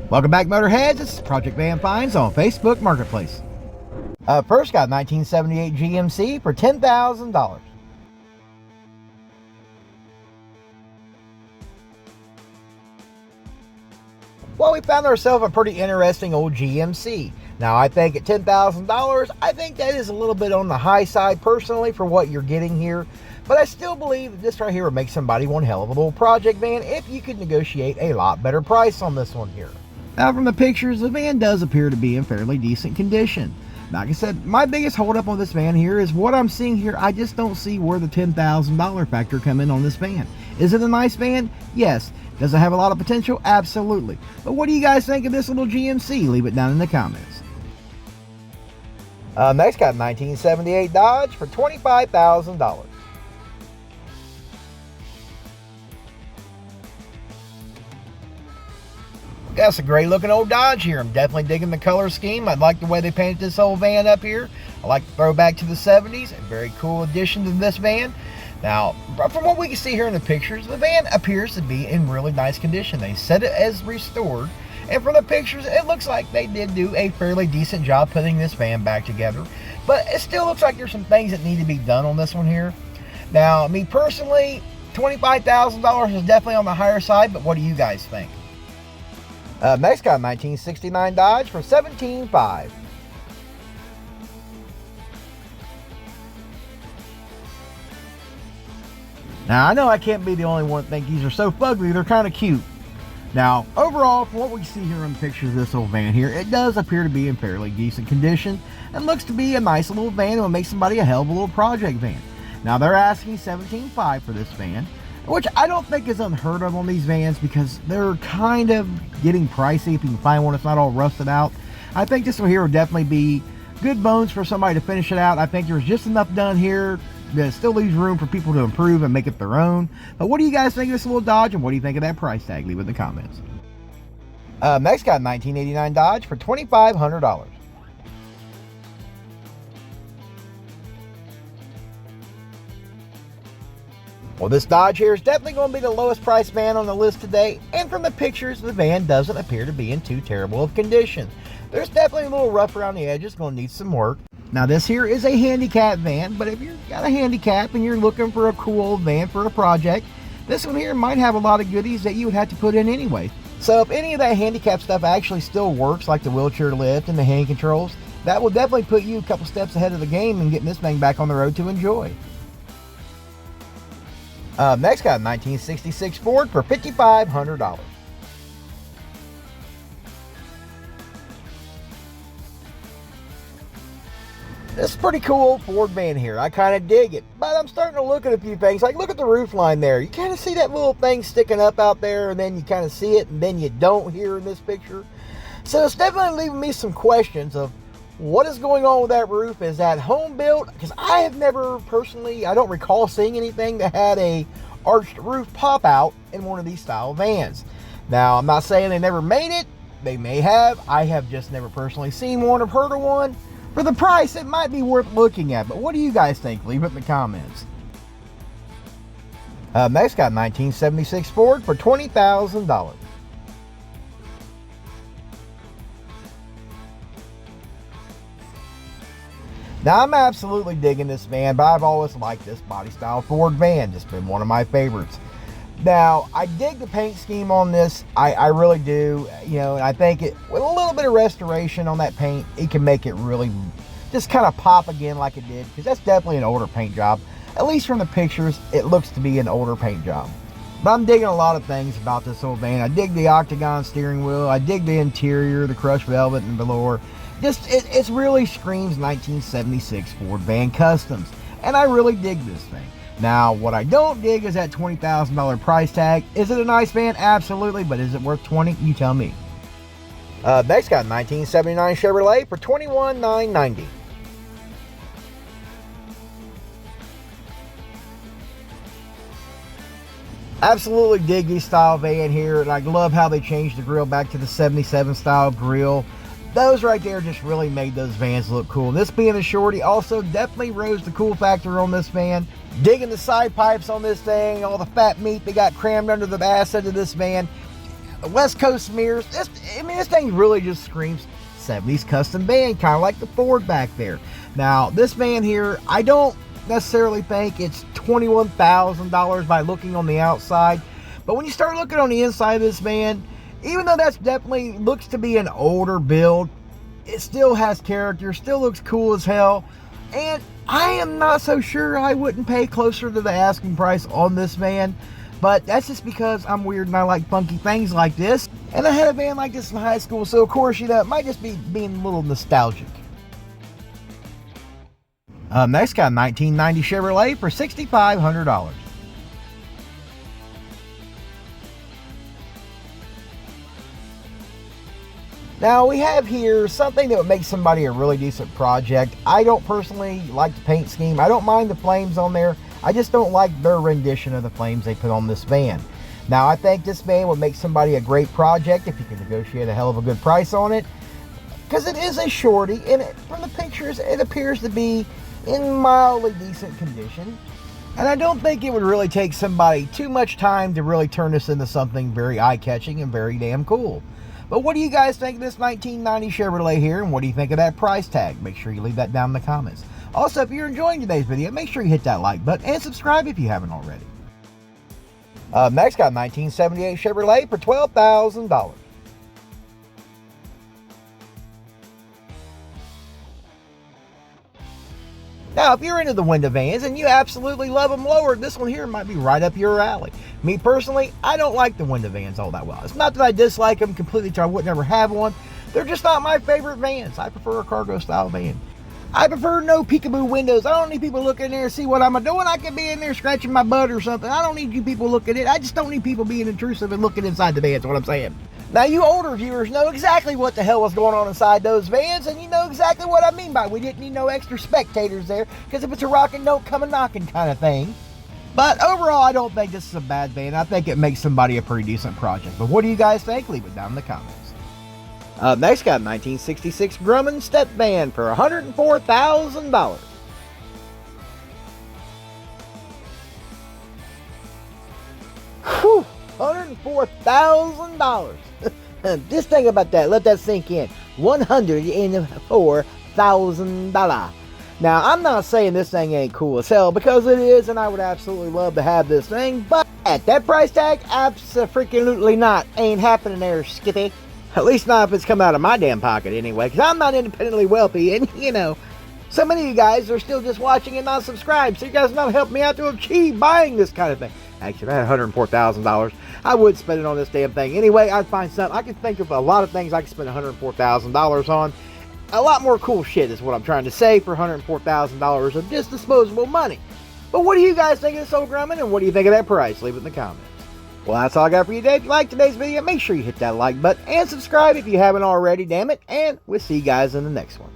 Welcome back, Motorheads. This is Project Van Finds on Facebook Marketplace. First, got 1978 GMC for $10,000. Well, we found ourselves a pretty interesting old GMC. Now, I think at $10,000, I think that is a little bit on the high side personally for what you're getting here. But I still believe that this right here would make somebody one hell of a little project van if you could negotiate a lot better price on this one here. Now, from the pictures, the van does appear to be in fairly decent condition. Like I said, my biggest holdup on this van here is what I'm seeing here. I just don't see where the $10,000 factor come in on this van. Is it a nice van? Yes. Does it have a lot of potential? Absolutely. But what do you guys think of this little GMC? Leave it down in the comments. Next, got 1978 Dodge for $25,000. That's a great looking old Dodge here. I'm definitely digging the color scheme. I like the way they painted this whole van up here. I like the throwback to the 70s. A very cool addition to this van. Now, from what we can see here in the pictures, the van appears to be in really nice condition. They said it as restored. And from the pictures, it looks like they did do a fairly decent job putting this van back together. But it still looks like there's some things that need to be done on this one here. Now, me personally, $25,000 is definitely on the higher side, but what do you guys think? Next, got 1969 Dodge for $17,500. Now, I know I can't be the only one that think these are so fugly. They're kind of cute. Now, overall, from what we see here in the pictures of this old van here, it does appear to be in fairly decent condition and looks to be a nice little van that will make somebody a hell of a little project van. Now, they're asking $17,500 for this van, which I don't think is unheard of on these vans because they're kind of getting pricey if you can find one that's not all rusted out. I think this one here will definitely be good bones for somebody to finish it out. I think there's just enough done here that still leaves room for people to improve and make it their own. But what do you guys think of this little Dodge, and what do you think of that price tag? Leave it in the comments. Next, got 1989 Dodge for $2,500. Well, this Dodge here is definitely going to be the lowest price van on the list today, and from the pictures, the van doesn't appear to be in too terrible of condition. There's definitely a little rough around the edges, going to need some work. Now, this here is a handicap van, but if you've got a handicap and you're looking for a cool old van for a project, this one here might have a lot of goodies that you would have to put in anyway. So if any of that handicap stuff actually still works, like the wheelchair lift and the hand controls, that will definitely put you a couple steps ahead of the game and getting this thing back on the road to enjoy. Next, got a 1966 Ford for $5,500. This is a pretty cool Ford van here. I kind of dig it, but I'm starting to look at a few things. Like, look at the roof line there. You kind of see that little thing sticking up out there, and then you kind of see it, and then you don't here in this picture. So it's definitely leaving me some questions of what is going on with that roof. Is that home built? Because I have never personally, I don't recall seeing anything that had a arched roof pop out in one of these style vans. Now, I'm not saying they never made it. They may have. I have just never personally seen one or heard of one. For the price, it might be worth looking at, but what do you guys think? Leave it in the comments. Next, got 1976 Ford for $20,000. Now, I'm absolutely digging this van, but I've always liked this body style Ford van. It's been one of my favorites. Now, I dig the paint scheme on this. I really do. You know, and I think it, with a little bit of restoration on that paint, it can make it really just kind of pop again like it did, because that's definitely an older paint job. At least from the pictures, it looks to be an older paint job. But I'm digging a lot of things about this old van. I dig the octagon steering wheel. I dig the interior, the crushed velvet and velour. Just, it really screams 1976 Ford Van Customs. And I really dig this thing. Now, what I don't dig is that $20,000 price tag. Is it a nice van? Absolutely. But is it worth $20,000? You tell me. Next, got 1979 Chevrolet for $21,990. Absolutely dig this style van here, and I love how they changed the grill back to the 77 style grill. Those right there just really made those vans look cool. This being a shorty also definitely rose the cool factor on this van. Digging the side pipes on this thing, all the fat meat they got crammed under the ass end of this van. the West Coast mirrors. This thing really just screams 70s custom van, kind of like the Ford back there. Now, this van here, I don't necessarily think it's $21,000 by looking on the outside, but when you start looking on the inside of this van, even though that's definitely looks to be an older build, it still has character, still looks cool as hell, and I am not so sure I wouldn't pay closer to the asking price on this van. But that's just because I'm weird and I like funky things like this. And I had a van like this in high school, so of course, you know, it might just be being a little nostalgic. Next, got a 1990 Chevrolet for $6,500. Now, we have here something that would make somebody a really decent project. I don't personally like the paint scheme. I don't mind the flames on there. I just don't like their rendition of the flames they put on this van. Now, I think this van would make somebody a great project if you can negotiate a hell of a good price on it, because it is a shorty, and from the pictures, it appears to be in mildly decent condition. And I don't think it would really take somebody too much time to really turn this into something very eye-catching and very damn cool. But what do you guys think of this 1990 Chevrolet here, and what do you think of that price tag? Make sure you leave that down in the comments. Also, if you're enjoying today's video, make sure you hit that like button and subscribe if you haven't already. Next, got a 1978 Chevrolet for $12,000. Now, if you're into the window vans and you absolutely love them lowered, this one here might be right up your alley. Me personally, I don't like the window vans all that well. It's not that I dislike them completely, so I would never have one. They're just not my favorite vans. I prefer a cargo style van. I prefer no peekaboo windows. I don't need people looking in there and see what I'm doing. I can be in there scratching my butt or something. I don't need you people looking in. I just don't need people being intrusive and looking inside the vans, is what I'm saying. Now, you older viewers know exactly what the hell was going on inside those vans, and you know exactly what I mean by we didn't need no extra spectators there, because if it's a rockin', don't come a knocking kind of thing. But overall, I don't think this is a bad van. I think it makes somebody a pretty decent project. But what do you guys think? Leave it down in the comments. Next, got a 1966 Grumman step van for $104,000. Whew, $104,000. Just think about that. Let that sink in. $104,000. Now, I'm not saying this thing ain't cool as hell, because it is, and I would absolutely love to have this thing, but at that price tag, abso-freaking-lutely not. Ain't happening there, Skippy. At least not if it's coming out of my damn pocket anyway, because I'm not independently wealthy, and, you know, so many of you guys are still just watching and not subscribed, so you guys not helping me out to achieve buying this kind of thing. Actually, if I had $104,000, I would spend it on this damn thing. Anyway, I'd find something. I can think of a lot of things I could spend $104,000 on. A lot more cool shit is what I'm trying to say for $104,000 of just disposable money. But what do you guys think of this old Grumman, and what do you think of that price? Leave it in the comments. Well, that's all I got for you today. If you liked today's video, make sure you hit that like button and subscribe if you haven't already, damn it. And we'll see you guys in the next one.